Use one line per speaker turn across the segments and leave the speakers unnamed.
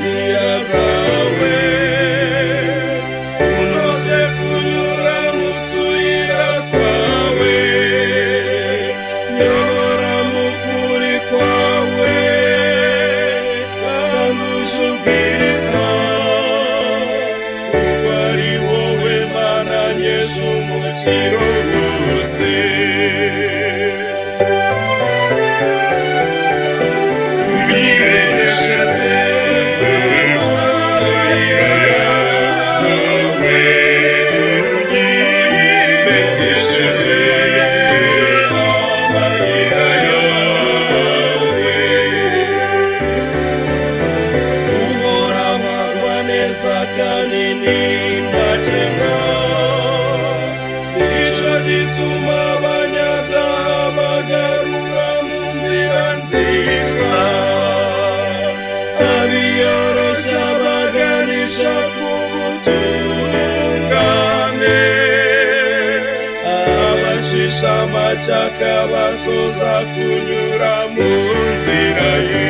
inzira zawe, unoze kunyura mu tuyira twawe, nyobora mu kuri kwawe kandi uzubwiriza, kuko ari wowe Mana Yesu umukiro wose. Kandi ntimbakemwa, nicyo gituma abanyabyaha bagarura mu nzira nziza, abiyoroshya baganisha ku butungane, abacisha amacyaka batoza kunyura mu nzira ze.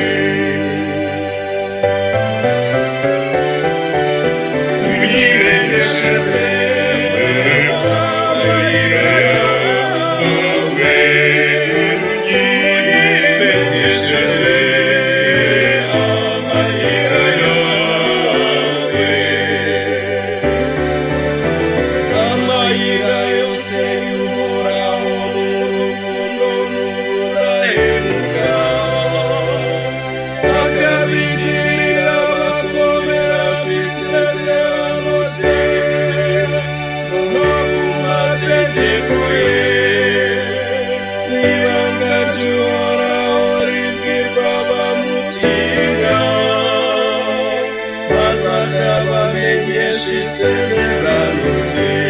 Amayira yose y'uhoraho n'urukundo n'ubudahemuka, akabigirira abakomera ku isezerano rye no ku mategeko ye. Ibanga ry'uhoraho ribwirwa abamutinya, maze akabamenyesha isezerano rye.